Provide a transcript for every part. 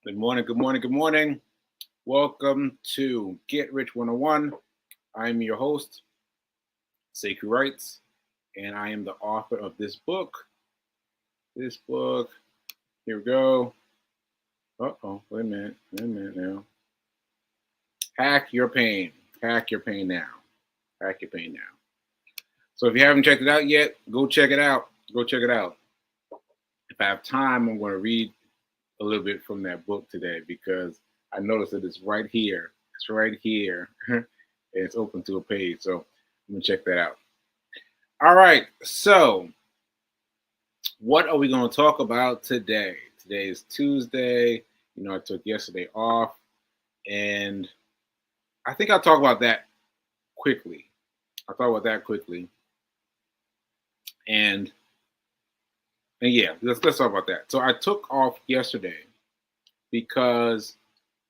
Good morning, good morning, good morning. Welcome to Get Rich 101. I'm your host, Sekou Writes, and I am the author of this book. Here we go. Wait a minute now. Hack Your Pain. Hack Your Pain Now. Hack Your Pain Now. So if you haven't checked it out yet, go check it out. Go check it out. If I have time, I'm going to read a little bit from that book today because I noticed that it's right here. It's right here. And it's open to a page. So I'm going to check that out. All right. So what are we going to talk about today? Today is Tuesday. I took yesterday off. And I think I'll talk about that quickly. And yeah, let's talk about that. So I took off yesterday because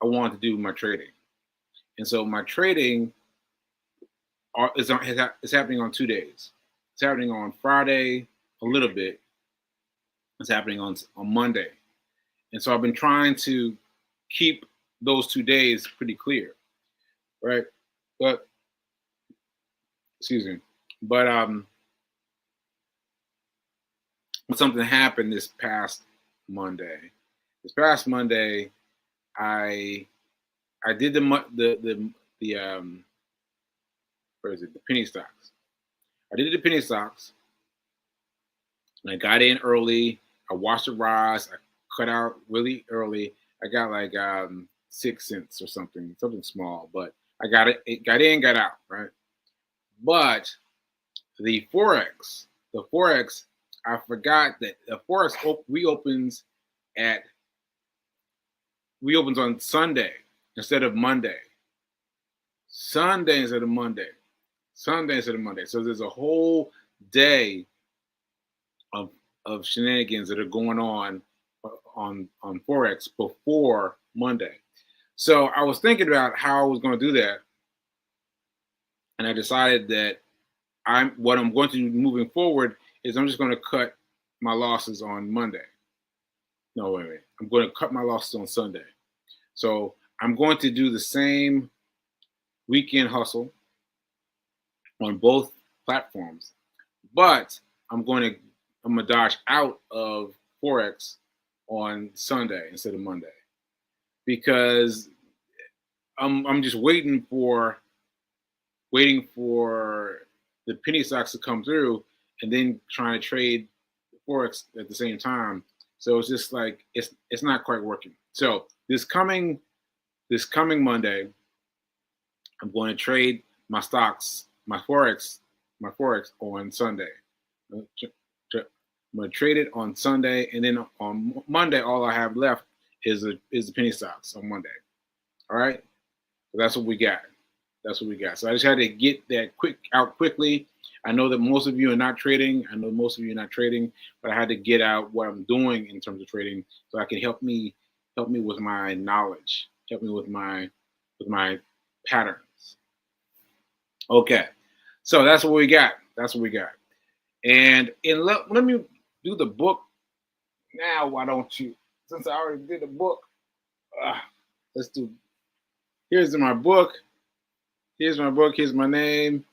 I wanted to do my trading. And so my trading is happening on 2 days. It's happening on Friday a little bit. It's happening on Monday. And so I've been trying to keep those 2 days pretty clear, right? But something happened this past Monday. I did the penny stocks. I did the penny stocks, and I got in early. I watched the rise. I cut out really early. I got like 6 cents or something small, but I got it. It got in, got out, right? But the forex, I forgot that the forex reopens on Sunday instead of Monday. Sunday instead of Monday. So there's a whole day of shenanigans that are going on forex before Monday. So I was thinking about how I was going to do that, and I decided that what I'm going to do moving forward is I'm just going to cut my losses on Monday. No, wait. I'm going to cut my losses on Sunday. So I'm going to do the same weekend hustle on both platforms, but I'm gonna dodge out of forex on Sunday instead of Monday because I'm just waiting for the penny stocks to come through and then trying to trade forex at the same time. So it's just like it's not quite working. So this coming Monday, I'm going to trade my stocks, my forex on Sunday. I'm going to trade it on Sunday, and then on Monday, all I have left is the penny stocks on Monday. All right, so that's what we got. So I just had to get that out quickly. I know that most of you are not trading. But I had to get out what I'm doing in terms of trading so I can help me with my knowledge, help me with my patterns. Okay, so that's what we got. And let me do the book now. Why don't you? Since I already did the book, let's do. Here's my book. Here's my name.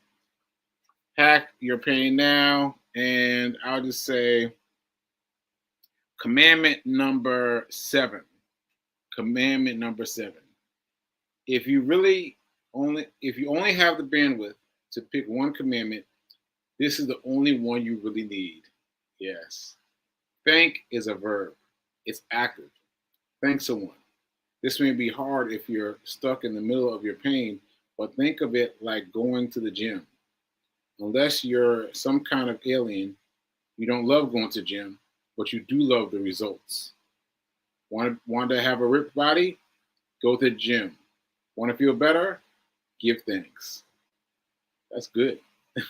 Hack Your Pain Now, and I'll just say commandment number 7. If you only have the bandwidth to pick one commandment, this is the only one you really need. Yes. Thank is a verb. It's active. Thank someone. This may be hard if you're stuck in the middle of your pain, but think of it like going to the gym. Unless you're some kind of alien, you don't love going to the gym, but you do love the results. Want to have a ripped body? Go to the gym. Want to feel better? Give thanks. That's good.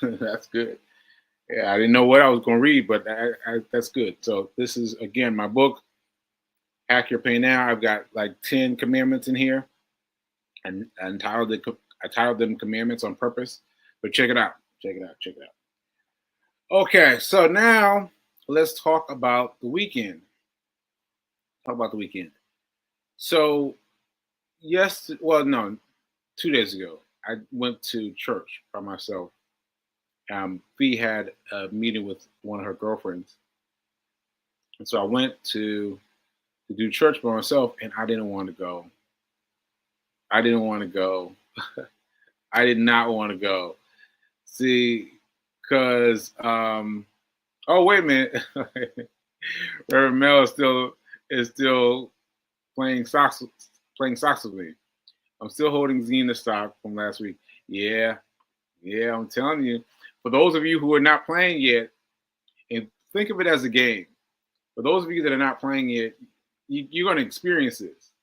That's good. Yeah, I didn't know what I was going to read, but that's good. So this is, again, my book, Hack Your Pain Now. I've got like 10 commandments in here. And I titled them commandments on purpose. But check it out. Okay, so now let's talk about the weekend. So yes, well, no, 2 days ago, I went to church by myself. Fee had a meeting with one of her girlfriends, and so I went to do church by myself, and I didn't want to go. I didn't want to go. I did not want to go. See, because oh wait a minute, Reverend Mel is still playing socks with me. I'm still holding Xena stock from last week. Yeah, yeah, I'm telling you. For those of you who are not playing yet, and think of it as a game. For those of you that are not playing yet, you're going to experience this.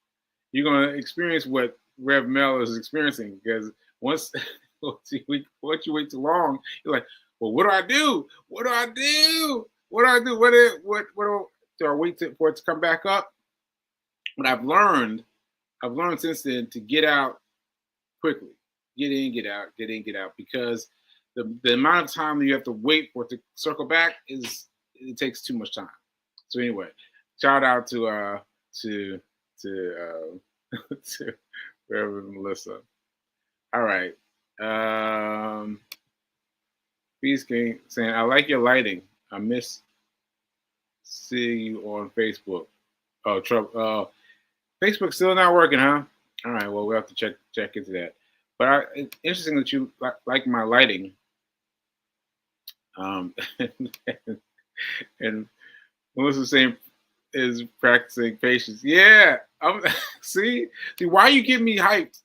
You're going to experience what Rev Mel is experiencing because once once you wait too long, you're like, well, what do I do? What do I do? What do I do? Do I wait for it to come back up? But I've learned since then to get out quickly. Get in, get out, get in, get out, because the amount of time that you have to wait for it to circle back it takes too much time. So anyway, shout out to to Reverend Melissa. All right. Peace King saying, I like your lighting. I miss seeing you on Facebook. Oh, trouble. Facebook's still not working, huh? All right. Well, we'll have to check into that. But it's interesting that you like my lighting. And, and Melissa's saying is practicing patience. Yeah. See, why you getting me hyped,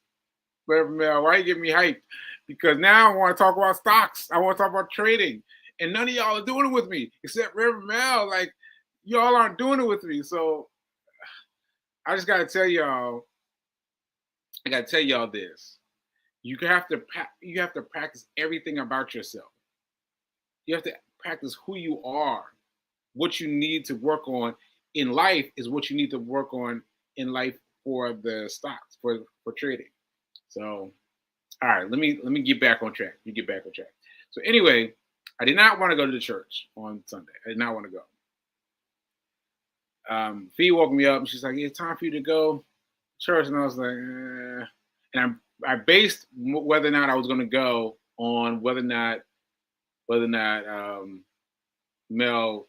Reverend Mel? Why you getting me hyped? Because now I want to talk about stocks. I want to talk about trading, and none of y'all are doing it with me except Reverend Mel. Like y'all aren't doing it with me, so I just gotta tell y'all. I gotta tell y'all this. You have to practice everything about yourself. You have to practice who you are. What you need to work on in life is what you need to work on in life for the stocks for trading. So, all right, let me get back on track. You get back on track. So anyway, I did not want to go to the church on Sunday. I did not want to go. Fee woke me up and she's like, "It's time for you to go to church," and I was like, and I based whether or not I was going to go on whether or not Mel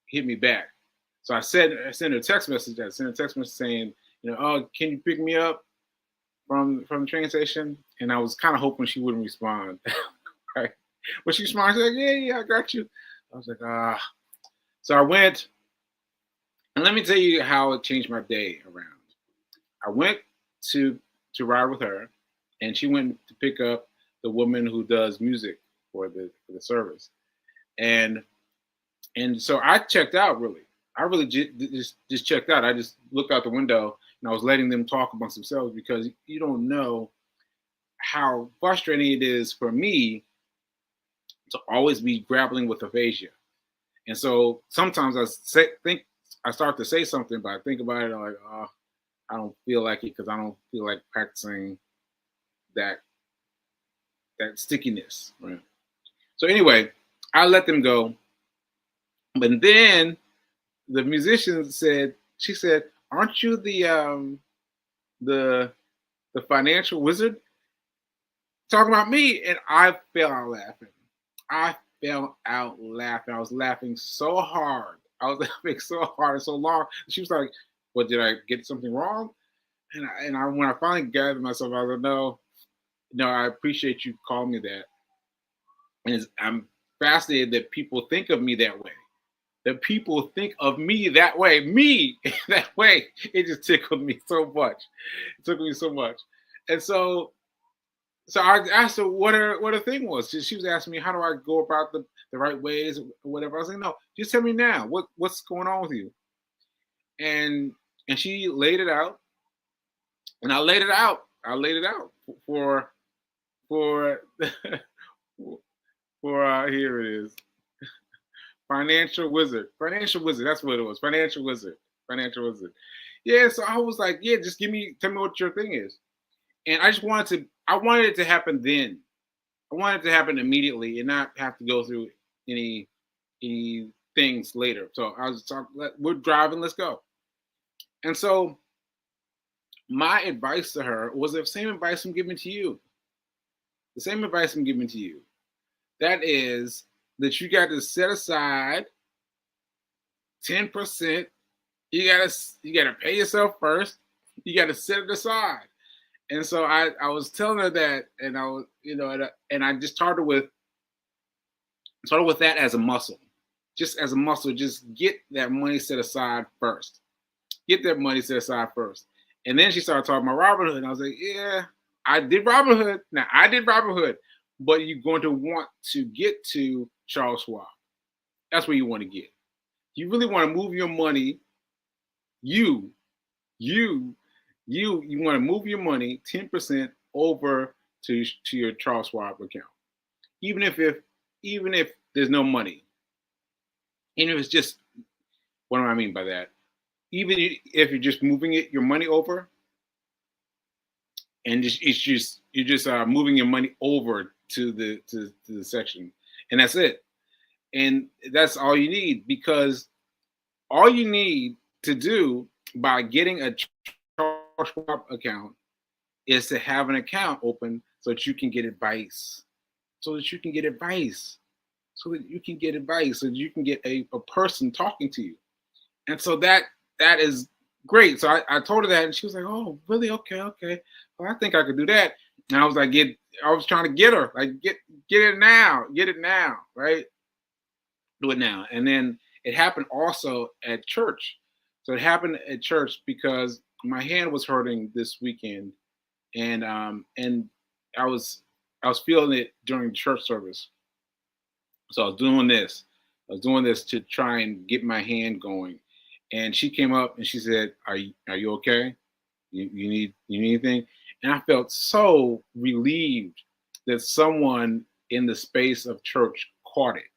hit me back. So I sent her a text message. I sent a text message saying, "Oh, can you pick me up from the train station?" And I was kind of hoping she wouldn't respond. Right? But she responded, she's like, "Yeah, I got you." I was like, ah. So I went, and let me tell you how it changed my day around. I went to ride with her, and she went to pick up the woman who does music for the service, and so I checked out. Really, I really just checked out. I just looked out the window and I was letting them talk amongst themselves because you don't know how frustrating it is for me to always be grappling with aphasia. And so sometimes I start to say something, but I think about it, I'm like, oh, I don't feel like it because I don't feel like practicing that stickiness. Right. So anyway, I let them go. But then the musician she said, "Aren't you the financial wizard?" Talking about me, and I fell out laughing. I fell out laughing. I was laughing so hard. I was laughing so hard and so long. She was like, "What, did I get something wrong?" And I when I finally gathered myself, I was like, "No, I appreciate you calling me that." And I'm fascinated that people think of me that way. That people think of me that way. Me that way. It just tickled me so much. It took me so much. And so I asked her what her thing was. She was asking me, how do I go about the right ways or whatever. I was like, no, just tell me now. What's going on with you? And she laid it out, and I laid it out. I laid it out for for here it is. Financial wizard. Financial wizard. That's what it was. Financial wizard. Financial wizard. Yeah, so I was like, yeah, just tell me what your thing is. And I wanted it to happen then. I wanted it to happen immediately and not have to go through any things later. So I was talking, we're driving, let's go. And so my advice to her was the same advice I'm giving to you. The same advice I'm giving to you. That is that you got to set aside 10%. You gotta pay yourself first. You gotta set it aside. And so I was telling her that, and I was, and I just started with that as a muscle. Just as a muscle, just get that money set aside first. Get that money set aside first. And then she started talking about Robinhood. And I was like, yeah, I did Robinhood. Now I did Robinhood, but you're going to want to get to Charles Schwab. That's where you want to get. You really want to move your money. You want to move your money 10% over to your Charles Schwab account, even if there's no money, even if it's just, what do I mean by that? Even if you're just moving your money over, and you're just moving your money over to the section, and that's it, and that's all you need, because all you need to do by getting a Charles Schwab account is to have an account open so that you can get advice, so that you can get a person talking to you. And so that is great. So I told her that, and she was like, oh, really? Okay. Well, I think I could do that. And I was like, I was trying to get her, like, get it now, right? Do it now. And then it happened also at church. So it happened at church because my hand was hurting this weekend, and I was feeling it during church service. So I was doing this to try and get my hand going. And she came up and she said, "Are you okay? You need anything?" And I felt so relieved that someone in the space of church caught it.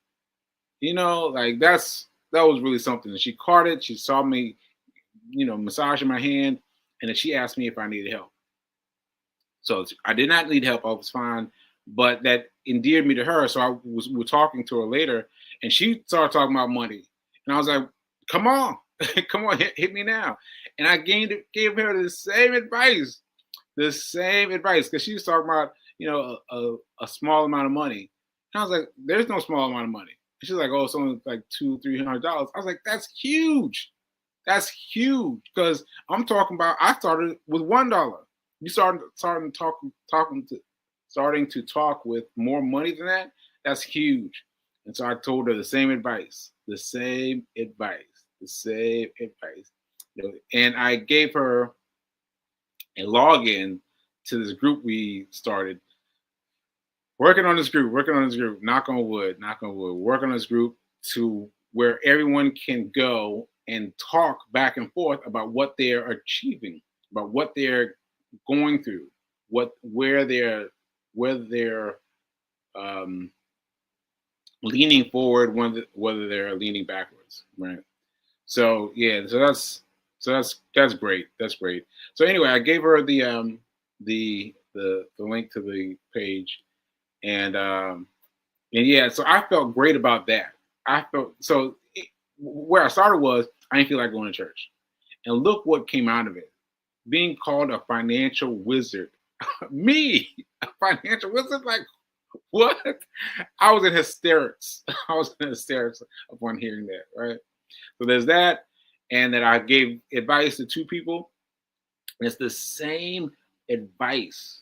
Like that was really something. And she caught it. She saw me, massaging my hand, and then she asked me if I needed help. So I did not need help. I was fine, but that endeared me to her. So we were talking to her later, and she started talking about money, and I was like, "Come on, come on, hit me now." And I gave her the same advice, because she was talking about a small amount of money, and I was like, "There's no small amount of money." And she's like, "Oh, it's only like $200-300." I was like, "That's huge. That's huge." Because I'm talking about, I started with $1. You starting to talk with more money than that. That's huge. And so I told her the same advice. And I gave her a login to this group we started. Working on this group, knock on wood, work on this group to where everyone can go and talk back and forth about what they're achieving, about what they're going through, where they're leaning forward, whether they're leaning backwards, right? So yeah, that's great. That's great. So anyway, I gave her the link to the page, and yeah, so I felt great about that. Where I started was, I didn't feel like going to church, and look what came out of it. Being called a financial wizard. Me, a financial wizard? Like, what? I was in hysterics. Upon hearing that, right? So there's that, and that I gave advice to two people. And it's the same advice.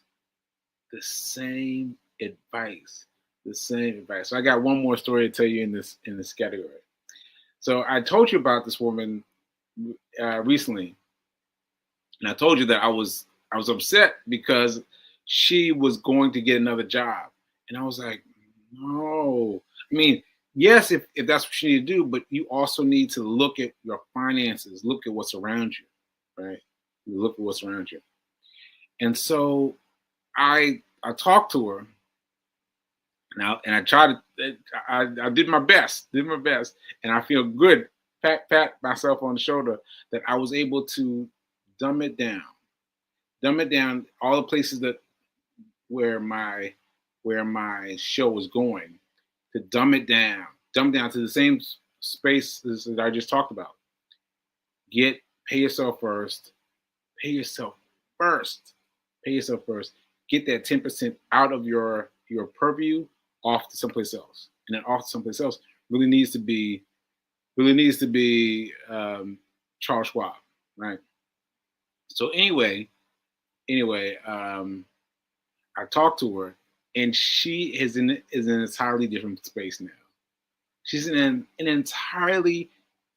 So I got one more story to tell you in this category. So I told you about this woman recently, and I told you that I was upset because she was going to get another job, and I was like, no. I mean, yes, if that's what you need to do, but you also need to look at your finances, look at what's around you, right? You look at what's around you, and so I talked to her. Now, and I tried to, I did my best, and I feel good. Pat myself on the shoulder that I was able to dumb it down. All the places where my show was going, to dumb it down to the same spaces that I just talked about. Pay yourself first. Pay yourself first. Pay yourself first. Get that 10% out of your purview off to someplace else, and then off to someplace else really needs to be Charles Schwab, right? So anyway, I talked to her, and she is in an entirely different space now. She's in an entirely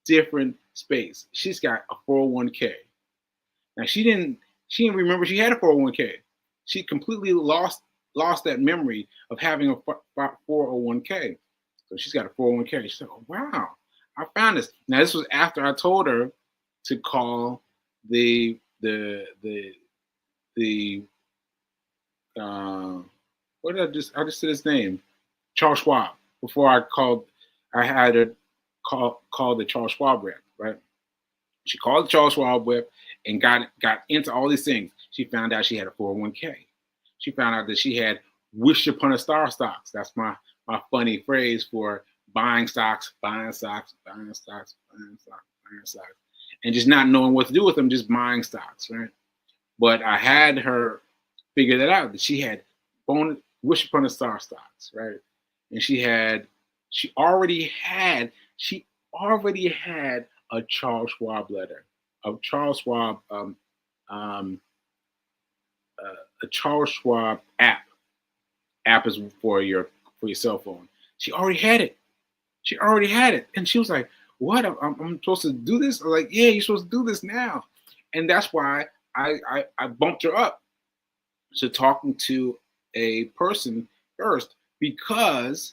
different space. She's got a 401k. Now she didn't remember she had a 401k. She completely lost that memory of having a 401k. So she's got a 401k. She's like, oh, wow, I found this. Now this was after I told her to call the what did I just said his name, Charles Schwab. Before I had to call the Charles Schwab rep, right? She called the Charles Schwab rep and got into all these things. She found out she had a 401k. She found out that she had wish upon a star stocks. That's my funny phrase for buying stocks, and just not knowing what to do with them, just buying stocks, right? But I had her figure that out, that she had wish upon a star stocks, right? And she already had a Charles Schwab letter, a Charles Schwab a Charles Schwab app. App is for your cell phone. She already had it. And she was like, what? I'm supposed to do this? I'm like, yeah, you're supposed to do this now. And that's why I bumped her up to talking to a person first, because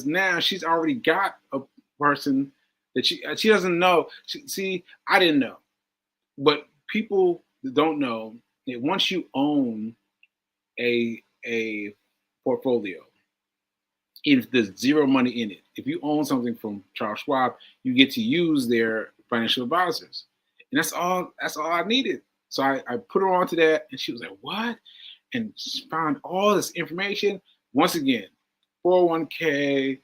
now she's already got a person that she doesn't know. See, I didn't know, but people don't know that once you own a portfolio, if there's zero money in it, if you own something from Charles Schwab, you get to use their financial advisors, and that's all I needed. So I put her onto that, and she was like, what? And she found all this information. Once again, 401k,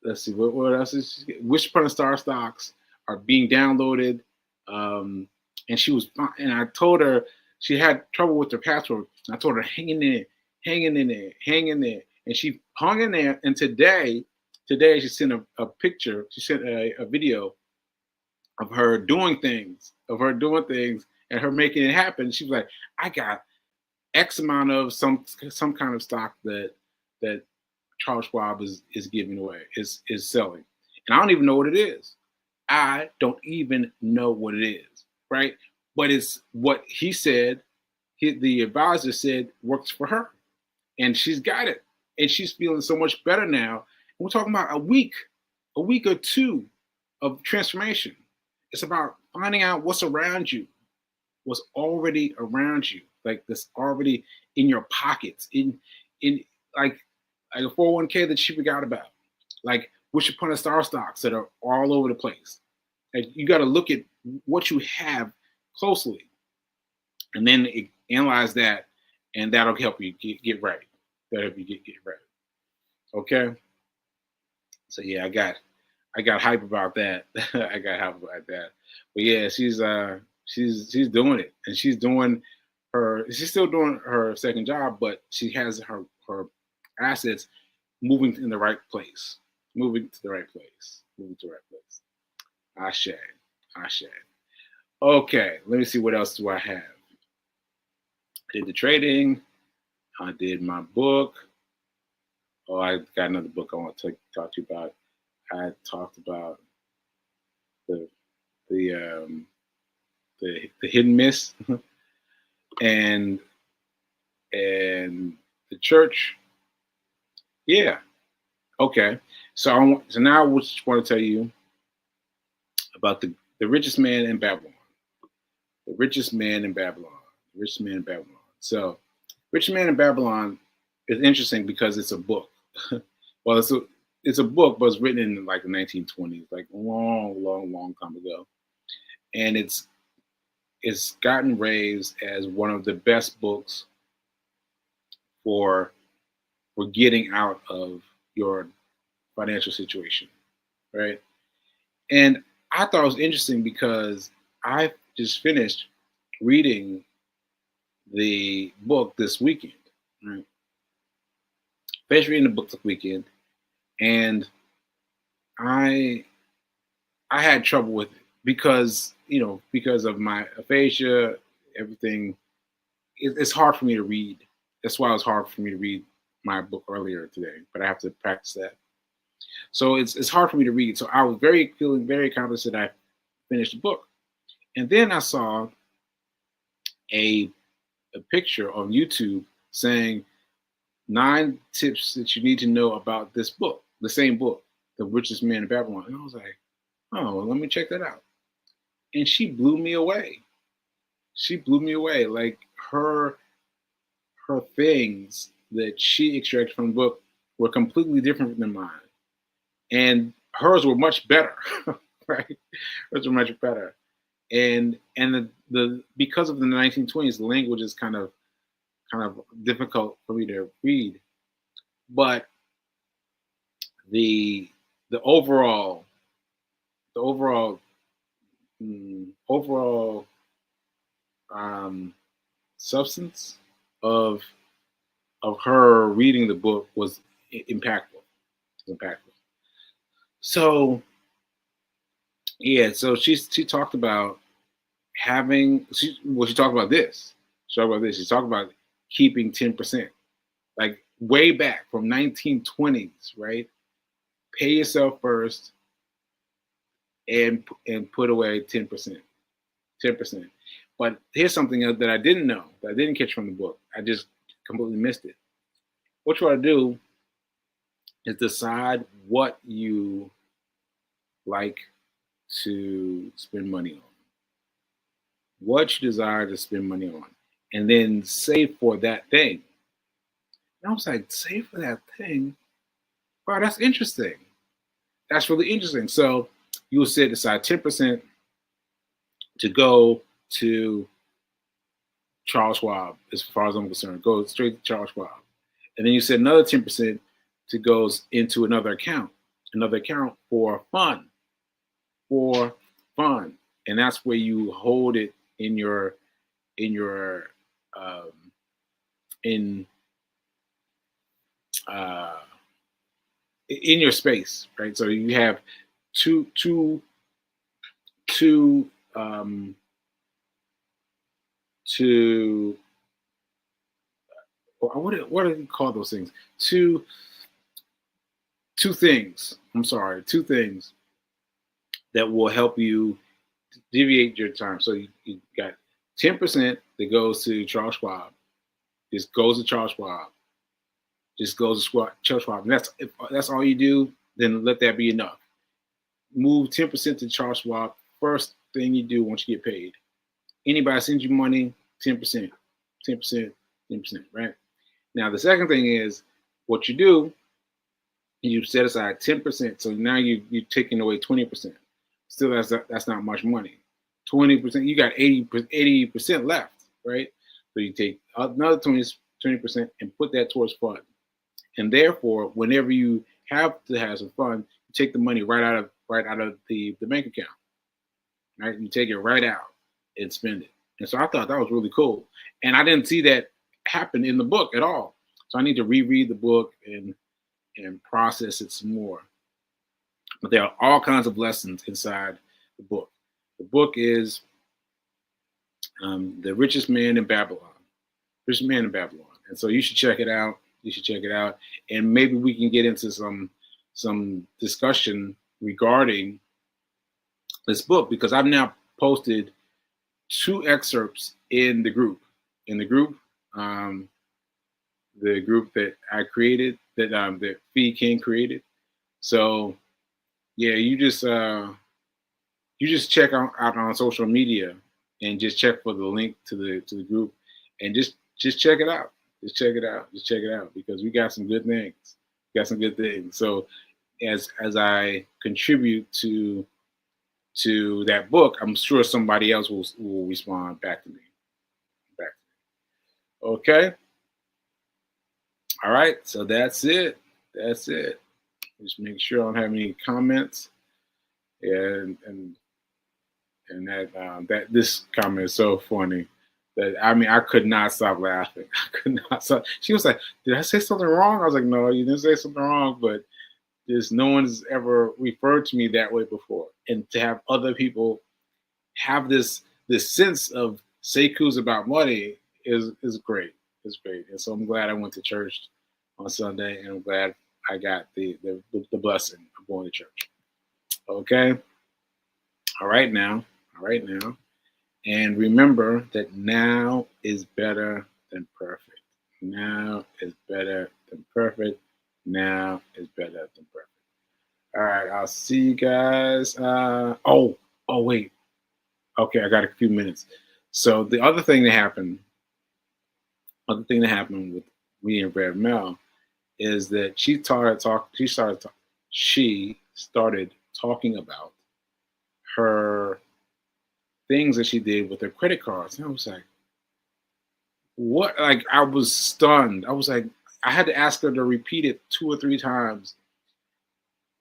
let's see, what else is Wish Upon a Star stocks are being downloaded. And she was fine. And I told her she had trouble with her password. I told her, hang in there. And she hung in there. And today she sent a picture. She sent a video of her doing things, and her making it happen. She was like, I got X amount of some kind of stock that Charles Schwab is giving away, is selling. And I don't even know what it is. I don't even know what it is, right? But it's what he said, the advisor said works for her. And she's got it. And she's feeling so much better now. And we're talking about a week or two of transformation. It's about finding out what's around you, what's already around you, like that's already in your pockets, in like a 401k that she forgot about, like Wish Upon a Star stocks that are all over the place. Like you got to look at what you have closely, and then analyze that, and that'll help you get right. That'll help you get right. Okay. So yeah, I got hype about that. I got hype about that. But yeah, she's doing it, and she's still doing her second job, but she has her assets moving in the right place. Ashe. Okay, let me see, what else do I have? I did the trading. I did my book. Oh, I got another book I want to talk to you about. I talked about the hidden miss and the church. Yeah. Okay. So now I just want to tell you about the richest man in Babylon. The richest man in Babylon. So, Rich Man in Babylon is interesting because it's a book. Well, it's a book, but it's written in like the 1920s, like long time ago, and it's gotten raised as one of the best books for getting out of your financial situation, right? And I thought it was interesting because I just finished reading the book this weekend. Right? Finished reading the book this weekend, and I had trouble with it because because of my aphasia, everything. It's hard for me to read. That's why it was hard for me to read my book earlier today, but I have to practice that. So it's hard for me to read. So I was feeling very confident that I finished the book, and then I saw a picture on YouTube saying 9 tips that you need to know about this book, the same book, The Richest Man in Babylon. And I was like, oh, well, let me check that out. And she blew me away. She blew me away. Like her things that she extracted from the book were completely different than mine. And hers were much better, right? Hers were much better. And the because of the 1920s, the language is kind of difficult for me to read. But the overall substance of her reading the book was impactful. So yeah, so she talked about she talked about this. She talked about keeping 10%, like way back from 1920s, right? Pay yourself first and put away 10%. But here's something else that I didn't know, that I didn't catch from the book. I just completely missed it. What you want to do is decide what you like to spend money on, what you desire to spend money on, and then save for that thing. And I was like, save for that thing? Wow, that's interesting. That's really interesting. So you will set aside 10% to go to Charles Schwab, as far as I'm concerned. Go straight to Charles Schwab. And then you set another 10% to goes into another account for fun. And that's where you hold it in your space, right? So you have two what do you call those things? Two things. I'm sorry, 2 things that will help you deviate your time. So you got 10% that goes to Charles Schwab. Just goes to Charles Schwab. Just goes to Charles Schwab. And if that's all you do, then let that be enough. Move 10% to Charles Schwab. First thing you do once you get paid. Anybody sends you money, 10%, 10%, 10%, right? Now the second thing is what you do. You set aside 10%. So now you're taking away 20%. Still, that's not much money. 20%, you got 80% left, right? So you take another 20% and put that towards fun. And therefore, whenever you have to have some fun, you take the money right out of the bank account, right? You take it right out and spend it. And so I thought that was really cool. And I didn't see that happen in the book at all. So I need to reread the book and process it some more. But there are all kinds of lessons inside the book. The book is The Richest Man in Babylon. Richest Man in Babylon. And so you should check it out. And maybe we can get into some discussion regarding this book, because I've now posted 2 excerpts in the group. The group that I created, that Fee King created. So yeah, you just check out on social media and just check for the link to the group, and just check it out. Just check it out because we got some good things. So as I contribute to that book, I'm sure somebody else will respond back to me. Okay. All right. So that's it. Just make sure I don't have any comments. And And that this comment is so funny that I could not stop laughing. I could not stop. She was like, "Did I say something wrong?" I was like, "No, you didn't say something wrong." But no one's ever referred to me that way before, and to have other people have this sense of Sekou's about money is great. It's great, and so I'm glad I went to church on Sunday, and I'm glad I got the blessing of going to church. Okay, all right now. And remember that now is better than perfect. Now is better than perfect. Now is better than perfect. All right, I'll see you guys. Oh, wait. Okay, I got a few minutes. So the other thing that happened with me and Rev Mel is that she started talking about her things that she did with her credit cards. And I was like, what? Like, I was stunned. I was like, I had to ask her to repeat it 2 or 3 times.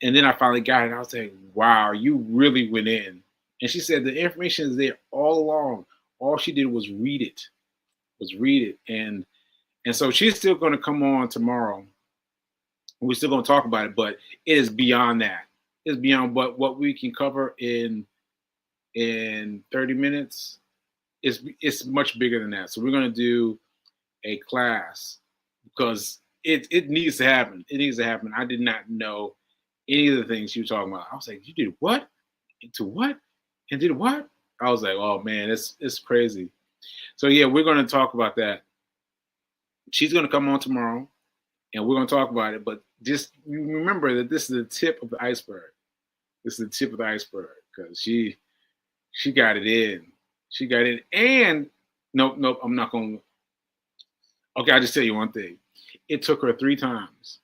And then I finally got it. I was like, wow, you really went in. And she said the information is there all along. All she did was read it. And so she's still going to come on tomorrow. We're still going to talk about it, but it is beyond that. It's beyond what we can cover in 30 minutes. It's much bigger than that. So we're going to do a class because it needs to happen. It needs to happen. I did not know any of the things you were talking about. I was like, you did what? Into what? And did what? I was like, oh man, it's crazy. So yeah, we're going to talk about that. She's going to come on tomorrow, and we're going to talk about it. But just remember that this is the tip of the iceberg. This is the tip of the iceberg because she got it in. She got it. And nope, I'm not going to. Okay, I'll just tell you one thing. It took her 3 times.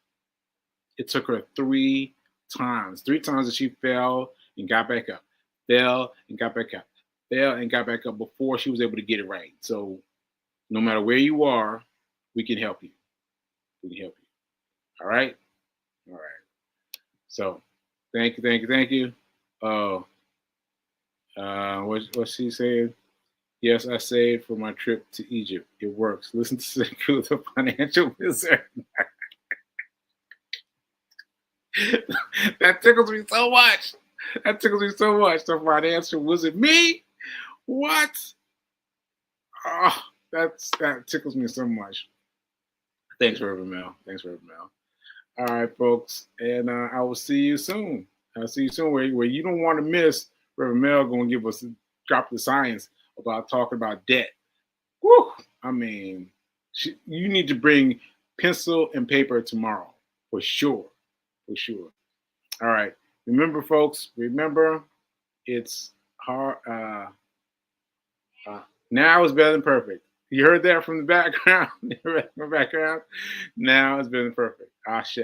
It took her 3 times. 3 times that she fell and got back up. Fell and got back up. Fell and got back up before she was able to get it right. So no matter where you are, we can help you. We can help you. All right? All right. So thank you. What's she saying? Yes, I saved for my trip to Egypt. It works. Listen to Sekou, the financial wizard. That tickles me so much. The financial wizard. Me? What? Oh, that tickles me so much. Thanks, Reverend Mel. All right, folks. And I will see you soon. I'll see you soon where you don't want to miss Reverend Mel going to give us drop the science about talking about debt. Woo! I mean, you need to bring pencil and paper tomorrow for sure. All right. Remember, folks, it's hard. Now is better than perfect. You heard that from the background? Now is better than perfect. Ashe.